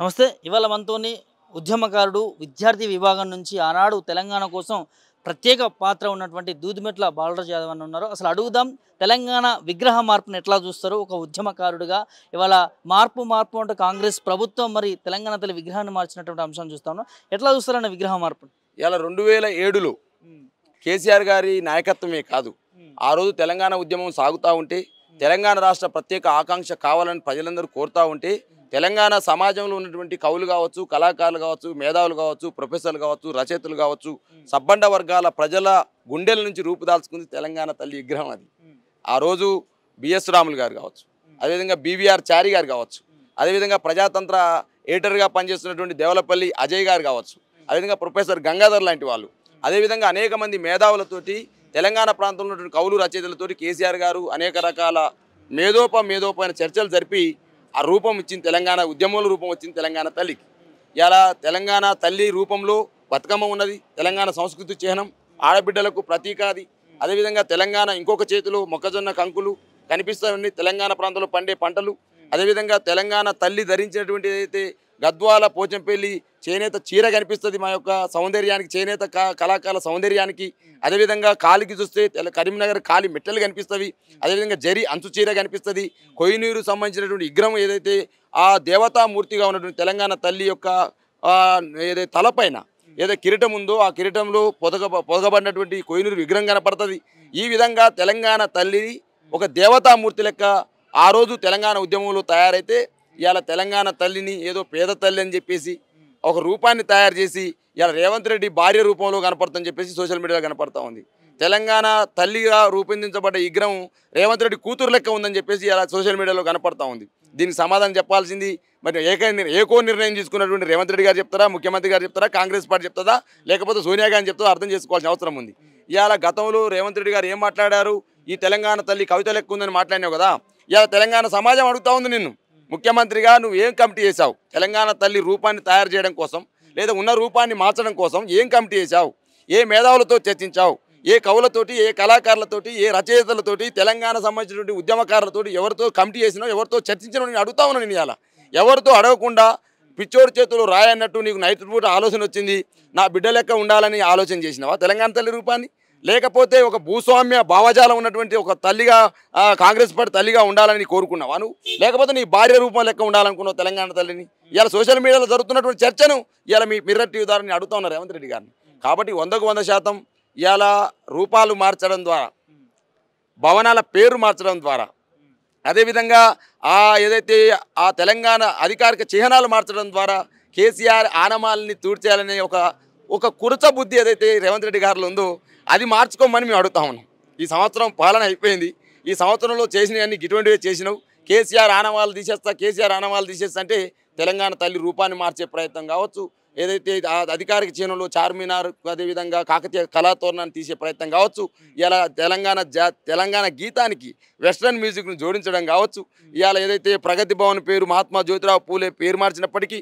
నమస్తే. ఇవాళ మనతోని ఉద్యమకారుడు, విద్యార్థి విభాగం నుంచి ఆనాడు తెలంగాణ కోసం ప్రత్యేక పాత్ర ఉన్నటువంటి దూదిమెట్ల బాలరాజు యాదవ్ అన్న ఉన్నారు. అసలు అడుగుదాం, తెలంగాణ విగ్రహ మార్పుని ఎట్లా చూస్తారు ఒక ఉద్యమకారుడిగా? ఇవాళ మార్పు అంటే కాంగ్రెస్ ప్రభుత్వం మరి తెలంగాణ తల్లి విగ్రహాన్ని మార్చినటువంటి అంశాన్ని చూస్తాము. ఎట్లా చూస్తారన్న విగ్రహ మార్పుని? ఇలా 2007లో కేసీఆర్ గారి నాయకత్వమే కాదు, ఆ రోజు తెలంగాణ ఉద్యమం సాగుతూ ఉంటే, తెలంగాణ రాష్ట్ర ప్రత్యేక ఆకాంక్ష కావాలని ప్రజలందరూ కోరుతూ ఉంటే, తెలంగాణ సమాజంలో ఉన్నటువంటి కవులు కావచ్చు, కళాకారులు కావచ్చు, మేధావులు కావచ్చు, ప్రొఫెసర్లు కావచ్చు, రచయితలు కావచ్చు, సబ్బండ వర్గాల ప్రజల గుండెల నుంచి రూపుదాల్చుకుంది తెలంగాణ తల్లి విగ్రహం. అది ఆ రోజు బిఎస్ రాములు గారు కావచ్చు, అదేవిధంగా బీవీఆర్ చారి గారు కావచ్చు, అదేవిధంగా ప్రజాతంత్ర ఎడిటర్గా పనిచేస్తున్నటువంటి దేవలపల్లి అజయ్ గారు కావచ్చు, అదేవిధంగా ప్రొఫెసర్ గంగాధర్ లాంటి వాళ్ళు, అదేవిధంగా అనేక మంది మేధావులతోటి తెలంగాణ ప్రాంతంలో ఉన్నటువంటి కవులు రచయితలతోటి కేసీఆర్ గారు అనేక రకాల మేధోపమైన చర్చలు జరిపి ఆ రూపం ఇచ్చింది, తెలంగాణ ఉద్యమంలో రూపం వచ్చింది తెలంగాణ తల్లికి. ఇలా తెలంగాణ తల్లి రూపంలో బతుకమ్మ ఉన్నది, తెలంగాణ సంస్కృతి చిహ్నం, ఆడబిడ్డలకు ప్రతీక అది. అదేవిధంగా తెలంగాణ ఇంకొక చేతిలో మొక్కజొన్న కంకులు కనిపిస్తాయి, తెలంగాణ ప్రాంతంలో పండే పంటలు. అదేవిధంగా తెలంగాణ తల్లి ధరించినటువంటి ఏదైతే గద్వాల పోచంపల్లి చేనేత చీర కనిపిస్తుంది మా యొక్క సౌందర్యానికి, చేనేత కళాకారుల సౌందర్యానికి. అదేవిధంగా కాలికి చూస్తే కరీంనగర్ కాలి మెట్టలు కనిపిస్తుంది, అదేవిధంగా జరి అంచు చీర కనిపిస్తుంది. కొయ్యూరు సంబంధించినటువంటి విగ్రహం ఏదైతే ఆ దేవతామూర్తిగా ఉన్నటువంటి తెలంగాణ తల్లి యొక్క ఏదైతే తలపైన ఏదైతే కిరీటం ఉందో ఆ కిరీటంలో పొదగబడినటువంటి కొయ్యూరు విగ్రహం కనపడుతుంది. ఈ విధంగా తెలంగాణ తల్లి ఒక దేవతామూర్తి లెక్క ఆ రోజు తెలంగాణ ఉద్యమంలో తయారైతే, ఇవాళ తెలంగాణ తల్లిని ఏదో పేద తల్లి అని చెప్పేసి ఒక రూపాన్ని తయారు చేసి ఇలా రేవంత్ రెడ్డి భార్య రూపంలో కనపడుతుందని చెప్పేసి సోషల్ మీడియాలో కనపడుతూ ఉంది. తెలంగాణ తల్లిగా రూపొందించబడ్డ ఈ విగ్రహం రేవంత్ రెడ్డి కూతురు లెక్క ఉందని చెప్పేసి ఇలా సోషల్ మీడియాలో కనపడుతూ ఉంది. దీనికి సమాధానం చెప్పాల్సింది మరి ఏకో నిర్ణయం తీసుకున్నటువంటి రేవంత్ రెడ్డి గారు చెప్తారా, ముఖ్యమంత్రి గారు చెప్తారా, కాంగ్రెస్ పార్టీ చెప్తుందా, లేకపోతే సోనియా గాంధీ చెప్తుందా అర్థం చేసుకోవాల్సిన అవసరం ఉంది. ఇవాళ గతంలో రేవంత్ రెడ్డి గారు ఏం మాట్లాడారు, ఈ తెలంగాణ తల్లి కవిత లెక్క ఉందని మాట్లాడినావు కదా. ఇవాళ తెలంగాణ సమాజం అడుగుతూ ఉంది నిన్ను, ముఖ్యమంత్రిగా నువ్వు ఏం కమిటీ చేశావు తెలంగాణ తల్లి రూపాన్ని తయారు చేయడం కోసం, లేదా ఉన్న రూపాన్ని మార్చడం కోసం ఏం కమిటీ చేశావు? ఏ మేధావులతో చర్చించావు? ఏ కవులతోటి, ఏ కళాకారులతోటి, ఏ రచయితలతోటి, తెలంగాణ సంబంధించినటువంటి ఉద్యమకారులతోటి ఎవరితో కమిటీ చేసినావు, ఎవరితో చర్చించినావు నేను అడుగుతా ఉన్నాను. నేను ఇలా ఎవరితో అడగకుండా పిచ్చోడి చేతులు రాయన్నట్టు నీకు నైట్ పూట ఆలోచన వచ్చింది, నా బిడ్డ లెక్క ఉండాలని ఆలోచన చేసినావా తెలంగాణ తల్లి రూపాన్ని? లేకపోతే ఒక భూస్వామ్య భావజాలం ఉన్నటువంటి ఒక తల్లిగా కాంగ్రెస్ పార్టీ తల్లిగా ఉండాలని కోరుకున్నావా నువ్వు? లేకపోతే నీ భార్య రూపం లెక్క ఉండాలనుకున్నావు తెలంగాణ తల్లిని? ఇలా సోషల్ మీడియాలో జరుగుతున్నటువంటి చర్చను ఇలా మీ మిర్రర్ టీవీ ద్వారా అడుగుతా ఉన్నారు రేవంత్ రెడ్డి గారిని. కాబట్టి 100% ఇవాళ రూపాలు మార్చడం ద్వారా, భవనాల పేరు మార్చడం ద్వారా, అదేవిధంగా ఏదైతే ఆ తెలంగాణ అధికారిక చిహ్నాలు మార్చడం ద్వారా కేసీఆర్ ఆనమాలని తూడ్చేయాలనే ఒక కురచ బుద్ధి ఏదైతే రేవంత్ రెడ్డి గారిలో ఉందో అది మార్చుకోమని మేము అడుగుతా ఉన్నాం. ఈ సంవత్సరం పాలన అయిపోయింది, ఈ సంవత్సరంలో చేసినవన్నీ ఇటువంటివే చేసినావు. కేసీఆర్ ఆనవాళ్ళు తీసేస్తా అంటే తెలంగాణ తల్లి రూపాన్ని మార్చే ప్రయత్నం కావచ్చు, ఏదైతే అధికారిక చిహ్నంలో చార్మినార్, అదేవిధంగా కాకతీయ కళాతోరణాన్ని తీసే ప్రయత్నం కావచ్చు, ఇలా తెలంగాణ గీతానికి వెస్ట్రన్ మ్యూజిక్ను జోడించడం కావచ్చు, ఇవాళ ఏదైతే ప్రగతి భవన్ పేరు మహాత్మా జ్యోతిరావు పూలే పేరు మార్చినప్పటికీ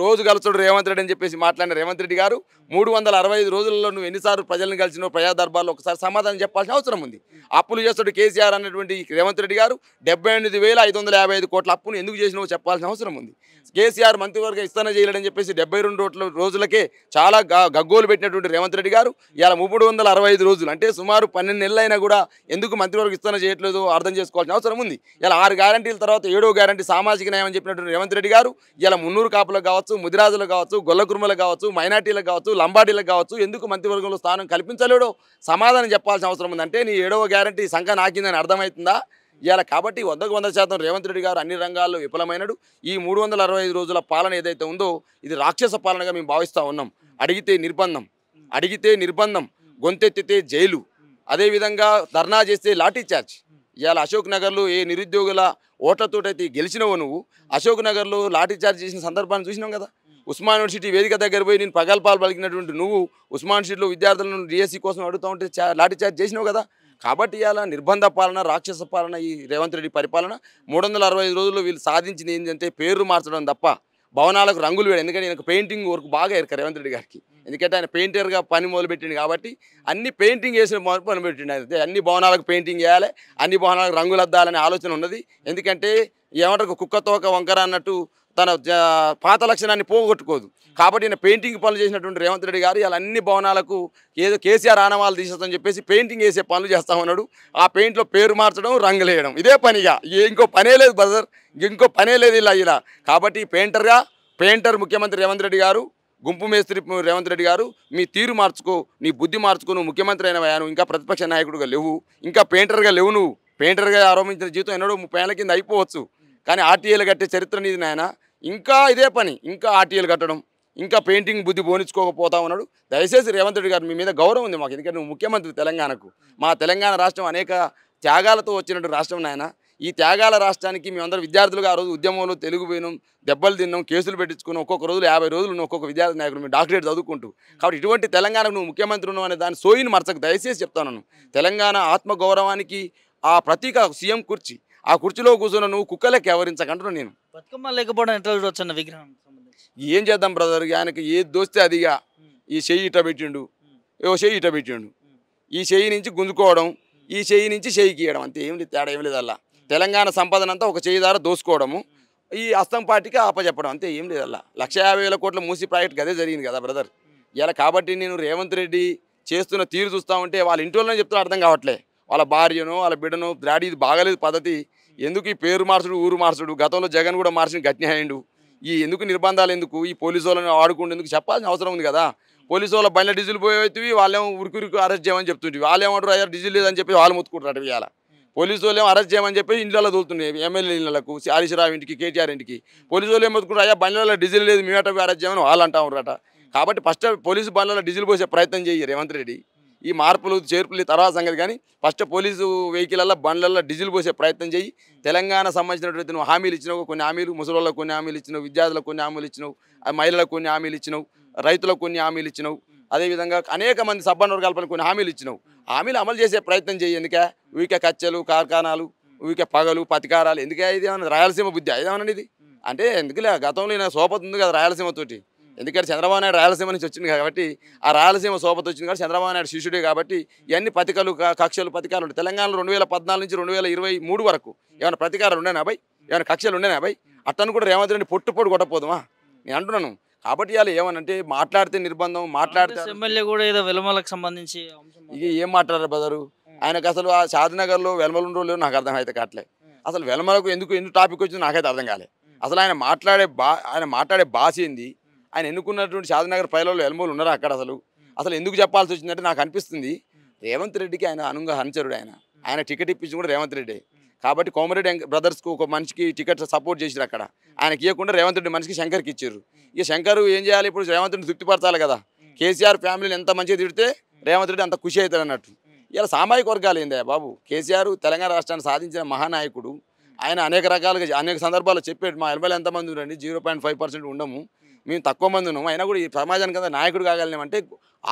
రోజు కలుచుడు రేవంత్ రెడ్డి అని చెప్పేసి మాట్లాడిన రేవంత్ రెడ్డి గారు 365 రోజులలో నువ్వు ఎన్నిసార్లు ప్రజలను కలిసినావు ప్రజా దర్బార్లో ఒకసారి సమాధానం చెప్పాల్సిన అవసరం ఉంది. అప్పులు చేస్తాడు కేసీఆర్ అన్నటువంటి రేవంత్ రెడ్డి గారు 78,555 కోట్ల అప్పును ఎందుకు చేసినావో చెప్పాల్సిన అవసరం ఉంది. కేసీఆర్ మంత్రివర్గ విస్తరణ చేయలేడని చెప్పేసి 72 రోజులకే చాలా గగ్గోలు పెట్టినటువంటి రేవంత్ రెడ్డి గారు ఇవాళ 365 రోజులు అంటే సుమారు 12 నెలలైనా కూడా ఎందుకు మంత్రివర్గ విస్తరణ చేయట్లేదు అర్థం చేసుకోవాల్సిన అవసరం ఉంది. ఇలా 6 గ్యారంటీల తర్వాత 7వ గ్యారంటీ సామాజిక న్యాయం అని చెప్పినటువంటి రేవంత్ రెడ్డి గారు ఇలా మున్నూరు కాపులకు కావచ్చు, ముదిరాజులకు కావచ్చు, గొల్ల కుర్మలకు కావచ్చు, మైనార్టీలకు కావచ్చు, లంబాడీలకు కావచ్చు ఎందుకు మంత్రివర్గంలో స్థానం కల్పించలేడో సమాధానం చెప్పాల్సిన అవసరం ఉంది. అంటే నీ 7వ గ్యారంటీ సంఖ నాకిందని అర్థమవుతుందా ఇవాళ? కాబట్టి 100% రేవంత్ రెడ్డి గారు అన్ని రంగాల్లో విఫలమైనడు. ఈ 365 రోజుల పాలన ఏదైతే ఉందో ఇది రాక్షస పాలనగా మేము భావిస్తూ ఉన్నాం. అడిగితే నిర్బంధం, గొంతెత్తితే జైలు, అదేవిధంగా ధర్నా చేస్తే లాఠీ చార్జ్. ఇవాళ అశోక్ నగర్లో ఏ నిరుద్యోగుల ఓట్లతోటైతే గెలిచినావో నువ్వు, అశోక్ నగర్లో లాఠీ చార్జ్ చేసిన సందర్భాన్ని చూసినావు కదా. ఉస్మాన్ యూనివర్సిటీ వేదిక దగ్గర పోయి నేను పగల్పాలు పలికినటువంటి నువ్వు ఉస్మాన్ యూనివర్సిటీలో విద్యార్థులను డిఎస్సి కోసం అడుగుతూ ఉంటే లాఠీ చార్జ్ చేసినావు కదా. కాబట్టి ఇలా నిర్బంధ పాలన, రాక్షస పాలన ఈ రేవంత్ రెడ్డి పరిపాలన. 365 రోజుల్లో వీళ్ళు సాధించింది ఏంటంటే పేర్లు మార్చడం తప్ప భవనాలకు రంగులు వేయడం. ఎందుకంటే ఈయనకు పెయింటింగ్ వర్క్ బాగా ఎరక రేవంత్ రెడ్డి గారికి, ఎందుకంటే ఆయన పెయింటర్గా పని మొదలుపెట్టింది కాబట్టి అన్ని పెయింటింగ్ వేసిన పని పెట్టిండు. అయితే అన్ని భవనాలకు పెయింటింగ్ వేయాలి, అన్ని భవనాలకు రంగులు అద్దాలనే ఆలోచన ఉన్నది. ఎందుకంటే ఏమంటారు కుక్క తోక వంకర అన్నట్టు తన పాత లక్షణాన్ని పోగొట్టుకోదు. కాబట్టి ఈయన పెయింటింగ్ పనులు చేసినటువంటి రేవంత్ రెడ్డి గారు ఇలా అన్ని భవనాలకు ఏదో కేసీఆర్ ఆనవాళ్ళు తీసేస్తామని చెప్పేసి పెయింటింగ్ వేసే పనులు చేస్తా ఉన్నాడు. ఆ పెయింట్లో పేరు మార్చడం, రంగులేయడం, ఇదే పనిగా. ఇంకో పనే లేదు బ్రదర్, ఇంకో పనే లేదు ఇలా. కాబట్టి పెయింటర్ ముఖ్యమంత్రి రేవంత్ రెడ్డి గారు, గుంపు మేస్త్రి రేవంత్ రెడ్డి గారు, మీ తీరు మార్చుకో, నీ బుద్ధి మార్చుకో. నువ్వు ముఖ్యమంత్రి అయినవా, నువ్వు ఇంకా ప్రతిపక్ష నాయకుడిగా లేవు, ఇంకా పెయింటర్గా లేవు. నువ్వు పెయింటర్గా ఆరోపించిన జీతం ఎన్నడో 30 ఏళ్ళ కింద అయిపోవచ్చు, కానీ ఆర్టీఏలు కట్టే చరిత్ర నీది నాయన. ఇంకా ఇదే పని, ఇంకా ఆర్టీఏలు కట్టడం, ఇంకా పెయింటింగ్ బుద్ధి బోనించుకోకపోతా ఉన్నాడు. దయచేసి రేవంత్ రెడ్డి గారు, మీ మీద గౌరవం ఉంది మాకు, ఎందుకంటే నువ్వు ముఖ్యమంత్రి తెలంగాణకు. మా తెలంగాణ రాష్ట్రం అనేక త్యాగాలతో వచ్చినటువంటి రాష్ట్రం నాయన. ఈ త్యాగాల రాష్ట్రానికి మేమందరూ విద్యార్థులుగా ఆ రోజు ఉద్యమంలో తెలుగు పోయినాం, దెబ్బలు తిన్నాం, కేసులు పెట్టించుకున్నాం. ఒక్కొక్క రోజులు 50 రోజులు ఉన్నాం ఒక్కొక్క విద్యార్థి నాయకుడు, మేము డాక్టరేట్ చదువుకుంటూ. కాబట్టి ఇటువంటి తెలంగాణకు నువ్వు ముఖ్యమంత్రి ఉన్నావు అనే దాని సోయిని మరచకు, దయచేసి చెప్తాను. తెలంగాణ ఆత్మగౌరవానికి ఆ ప్రతీక సీఎం కుర్చీ, ఆ కుర్చీలో కూర్చున్న నువ్వు కుక్కలకి ఎవరించకంటున్నాను నేను. బతుకమ్మ లేకపోవడం ఎట్లా చూడొచ్చు అన్న విగ్రహం సంబంధించి ఏం చేద్దాం బ్రదర్, ఆయనకి ఏది దోస్తే అదిగా. ఈ చెయ్యి ఇట పెట్టిండు, చెయ్యి ఇట పెట్టిండు, ఈ చెయ్యి నుంచి గుంజుకోవడం, ఈ చెయ్యి నుంచి చెయ్యికి ఇవ్వడం, అంతే. ఏం లేదు, తేడా ఏం లేదు. అలా తెలంగాణ సంపదనంతా ఒక చెయ్యి ద్వారా దోసుకోవడము, ఈ అస్తం పార్టీకి ఆపజెప్పడం, అంతే. ఏం లేదు. అలా 150,000 కోట్ల మూసి ప్రాజెక్ట్ అదే జరిగింది కదా బ్రదర్. ఇలా కాబట్టి నేను రేవంత్ రెడ్డి చేస్తున్న తీరు చూస్తూ ఉంటే వాళ్ళ ఇంటి వాళ్ళని చెప్తున్నా అర్థం కావట్లే. వాళ్ళ భార్యను, వాళ్ళ బిడ్డను, డాడీ ఇది బాగలేదు పద్ధతి, ఎందుకు ఈ పేరు మార్చుడు, ఊరు మార్చుడు. గతంలో జగన్ కూడా మార్చిన గట్టిన అయ్యిండు. ఈ ఎందుకు నిర్బంధాలు, ఎందుకు ఈ పోలీసు వాళ్ళని ఆడుకుంటేందుకు చెప్పాల్సిన అవసరం ఉంది కదా. పోలీసు వాళ్ళ బండ్ల డీజిల్ పోయేవి, వాళ్ళేమో ఉరికి అరెస్ట్ చేయమని చెప్తుంటే, వాళ్ళేమంటారు అయ్యారు డీజిల్ లేదని చెప్పి వాళ్ళు ముత్తుకుంటారు. ఇవాళ పోలీసు వాళ్ళు ఏమో అరెస్ట్ చేయమని చెప్పి ఇంట్లో తోలుతున్నాయి, ఎమ్మెల్యే ఇళ్లకు, హరీష్ రావు ఇంటికి, కేటీఆర్ ఇంటికి. పోలీసు వాళ్ళు ఏం మొత్తుకుంటారు, అయ్యా బండ్లలో డీజిల్ లేదు, మేమట అరెస్ట్ చేయమని వాళ్ళు అంటా ఉన్నారట. కాబట్టి ఫస్ట్ పోలీసు బండ్లలో డీజిల్ పోసే ప్రయత్నం చేయి రేవంత్ రెడ్డి. ఈ మార్పులు చేర్పులు తర్వాత సంగతి, కానీ ఫస్ట్ పోలీసు వెహికల్లో బండ్లలో డీజిల్ పోసే ప్రయత్నం చేయి. తెలంగాణ సంబంధించినటువంటి నువ్వు హామీలు ఇచ్చినావు, కొన్ని హామీలు ముసలిళ్ళకు కొన్ని హామీలు ఇచ్చినావు, విద్యార్థులకు కొన్ని హామీలు ఇచ్చినావు, మహిళలకు కొన్ని హామీలు ఇచ్చినావు, రైతులకు కొన్ని హామీలు ఇచ్చినావు, అదేవిధంగా అనేక మంది సబ్బన్న వర్గాల కొన్ని హామీలు ఇచ్చినావు. హామీలు అమలు చేసే ప్రయత్నం చేయి. ఎందుకే ఊరికే కచ్చలు, కార్ఖానాలు, ఊరికే పగలు, పతికారాలు, ఎందుకే? ఇది ఏమన్నా రాయలసీమ బుద్ధి ఇదేమన్నా ఇది అంటే? ఎందుకులే, గతంలో ఈయన సోపతి ఉంది కదా రాయలసీమతోటి. ఎందుకంటే చంద్రబాబు నాయుడు రాయలసీమ నుంచి వచ్చింది కాబట్టి, ఆ రాయలసీమ సోపతి వచ్చింది కాబట్టి చంద్రబాబు నాయుడు శిష్యుడే కాబట్టి ఇవన్నీ పతికలు, కక్షలు, పతికాలు ఉంటాయి. తెలంగాణలో 2014 నుంచి 2023 వరకు ఏమైనా ప్రతికారాలు ఉండేనా అబ్బాయి? ఏమైనా కక్షలు ఉండేనా అబ్బాయి? అట్టను కూడా రేవంత్ రెడ్డి పొట్టు కొట్టపోదుమా నేను అంటున్నాను. కాబట్టి ఇవాళ ఏమనంటే మాట్లాడితే నిర్బంధం, మాట్లాడితే ఎమ్మెల్యే కూడా ఏదో వెలుమలకు సంబంధించి ఇక ఏం మాట్లాడారు బదరు. ఆయనకు అసలు ఆ షాద్నగర్లో వెలమలు ఉండో నాకు అర్థం అయితే కావట్లే. అసలు వెలమలకు ఎందుకు టాపిక్ వచ్చిందో నాకైతే అర్థం కాలే. అసలు ఆయన మాట్లాడే భాష ఏంది? ఆయన ఎన్నుకున్నటువంటి షాద్నగర్ పైలలో వెలమలు ఉన్నారా అక్కడ? అసలు ఎందుకు చెప్పాల్సి వచ్చిందంటే నాకు అనిపిస్తుంది రేవంత్ రెడ్డికి ఆయన అనుచరుడు. ఆయన టికెట్ ఇప్పించి కూడా రేవంత్ రెడ్డి. కాబట్టి కోమరెడ్డి బ్రదర్స్కు ఒక మనిషికి టికెట్ సపోర్ట్ చేసిరు అక్కడ. ఆయనకి ఇవ్వకుండా రేవంత్ రెడ్డి మనిషికి శంకర్కి ఇచ్చారు. ఇక శంకర్ ఏం చేయాలి ఇప్పుడు? రేవంత్ రెడ్డి తృప్తిపరచాలి కదా. కేసీఆర్ ఫ్యామిలీని ఎంత మంచిగా తిడితే రేవంత్ రెడ్డి అంత ఖుషి అవుతాడు అన్నట్టు. ఇలా సామాజిక వర్గాలు ఏందా బాబు? కేసీఆర్ తెలంగాణ రాష్ట్రాన్ని సాధించిన మహానాయకుడు. ఆయన అనేక రకాలుగా అనేక సందర్భాల్లో చెప్పాడు, మా ఎమ్మెల్యే ఎంతమంది ఉండండి, 0.5% ఉండము, మేము తక్కువ మంది ఉన్నాము, అయినా కూడా ఈ సమాజానికి అంతా నాయకుడు కాగలినామంటే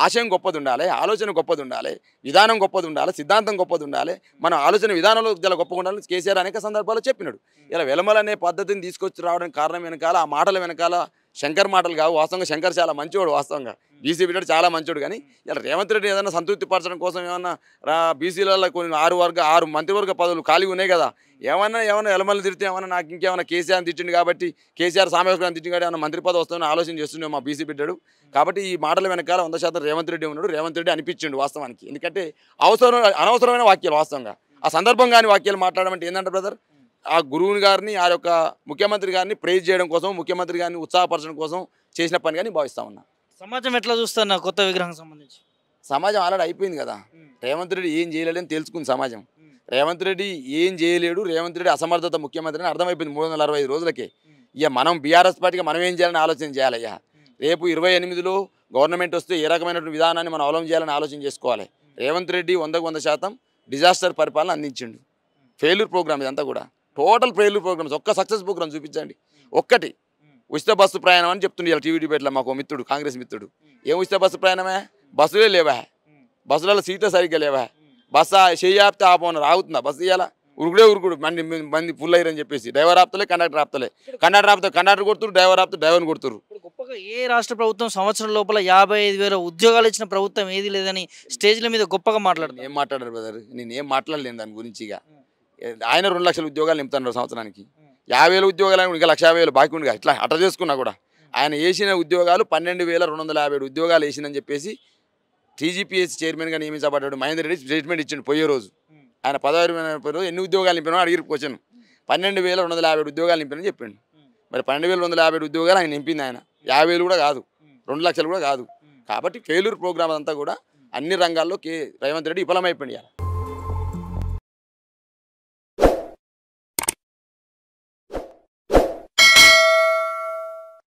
ఆశయం గొప్పది ఉండాలి, ఆలోచన గొప్పది ఉండాలి, విధానం గొప్పది ఉండాలి, సిద్ధాంతం గొప్పది ఉండాలి, మన ఆలోచన విధానంలో చాలా గొప్పగా ఉండాలని కేసీఆర్ అనేక సందర్భాల్లో చెప్పినాడు. ఇలా వెలమల అనే పద్ధతిని తీసుకొచ్చి రావడానికి కారణం వెనకాల, ఆ మాటల వెనకాల శంకర్ మాటలు కావు. వాస్తవంగా శంకర్ చాలా మంచివాడు, వాస్తవంగా బీసీ బిడ్డ చాలా మంచివాడు. కానీ ఇలా రేవంత్ రెడ్డి ఏదైనా సంతృప్తి పరచడం కోసం ఏమన్నా బీసీలలో కొన్ని 6 మంత్రివర్గ పదవులు ఖాళీగా ఉన్నాయి కదా, ఏమన్నా ఎలమల్ని తిడితే ఏమన్నా నాకు ఇంకేమన్నా కేసీఆర్ తిట్టిండు కాబట్టి, కేసీఆర్ సామాజిక తిట్టిండు కాబట్టి ఏమన్నా మంత్రి పదవి వస్తుందని ఆలోచన చేస్తుండే మా బీసీ బిడ్డడు. కాబట్టి ఈ మాటల వెనకాల 100% రేవంత్ రెడ్డి ఉన్నాడు. రేవంత్ రెడ్డి అనిపించిండు వాస్తవానికి. ఎందుకంటే అనవసరమైన వాక్యాలు, వాస్తవంగా ఆ సందర్భం కానీ వాక్యాలు మాట్లాడమంటే ఏంటంటే బ్రదర్, ఆ గురువుని గారిని, ఆ యొక్క ముఖ్యమంత్రి గారిని ప్రైజ్ చేయడం కోసం, ముఖ్యమంత్రి గారిని ఉత్సాహపరచడం కోసం చేసిన పని కానీ భావిస్తా ఉన్నా. సమాజం ఎట్లా చూస్తున్నా కొత్త విగ్రహం సంబంధించి? సమాజం ఆల్రెడీ అయిపోయింది కదా. రేవంత్ రెడ్డి ఏం చేయలేదని తెలుసుకుంది సమాజం. రేవంత్ రెడ్డి ఏం చేయలేడు, రేవంత్ రెడ్డి అసమర్థత ముఖ్యమంత్రి అని అర్థమైపోయింది 365 రోజులకే. ఇక మనం బీఆర్ఎస్ పార్టీగా మనం ఏం చేయాలని ఆలోచన చేయాలయ్యా. రేపు 28లో గవర్నమెంట్ వస్తే ఏ రకమైనటువంటి విధానాన్ని మనం అవలంబం చేయాలని ఆలోచన చేసుకోవాలి. రేవంత్ రెడ్డి 100% డిజాస్టర్ పరిపాలన అందించిండు. ఫెయిల్యూర్ ప్రోగ్రామ్ ఇదంతా కూడా, టోటల్ ఫెయిల్యూర్ ప్రోగ్రామ్స్. ఒక్క సక్సెస్ ప్రోగ్రామ్ చూపించండి. ఒక్కటి ఉచిత బస్సు ప్రయాణం అని చెప్తుండే ఇలా టీవీ డిబేట్లో మాకు మిత్రుడు, కాంగ్రెస్ మిత్రుడు. ఏం ఉచిత బస్సు ప్రయాణమే? బస్సులే లేవా, బస్సులలో సీట్లే సరిగ్గా లేవా, బస్సు చేయాపితే ఆపమన్నారు, ఆగుతుందా బస్సు? ఇవ్వాలా ఉరుకుడు మంది ఫుల్ అయ్యారని చెప్పేసి డ్రైవర్ ఆపుతలే, కండక్టర్ ఆపుతలే, కండక్టర్ కొడుతురు, డ్రైవర్ ఆపుతూ డ్రైవర్ని కొడుతురు. గొప్పగా ఏ రాష్ట్ర ప్రభుత్వం సంవత్సరం లోపల 55,000 ఉద్యోగాలు ఇచ్చిన ప్రభుత్వం ఏది లేదని స్టేజ్ల మీద గొప్పగా మాట్లాడుతుంది. ఏం మాట్లాడారు బ్రదర్? నేను ఏం మాట్లాడలేను దాని గురించి. ఇక ఆయన 2 లక్షల ఉద్యోగాలు నింపుతున్నారు సంవత్సరానికి. 50,000 ఉద్యోగాలు ఇంకా 1,50,000 బాకీ ఉండిగా ఇట్లా అట్లా చేసుకున్నా కూడా ఆయన వేసిన ఉద్యోగాలు 12,257 ఉద్యోగాలు వేసిందని చెప్పేసి టీజీపీఎస్సీ చైర్మన్గా నియమించబడ్డాడు మహేందర్ రెడ్డి స్టేట్మెంట్ ఇచ్చిండు పోయే రోజు. ఆయన పదవి రోజు ఎన్ని ఉద్యోగాలు నింపినో అడిగి క్వశ్చన్ 12,257 ఉద్యోగాలు నింపినని చెప్పిండు. మరి 12,257 ఉద్యోగాలు ఆయన నింపింది. ఆయన 50,000 కూడా కాదు, 2 లక్షలు కూడా కాదు. కాబట్టి ఫెయిల్యూర్ ప్రోగ్రామ్ అంతా కూడా అన్ని రంగాల్లో రేవంత్ రెడ్డి విఫలమైపోయింది.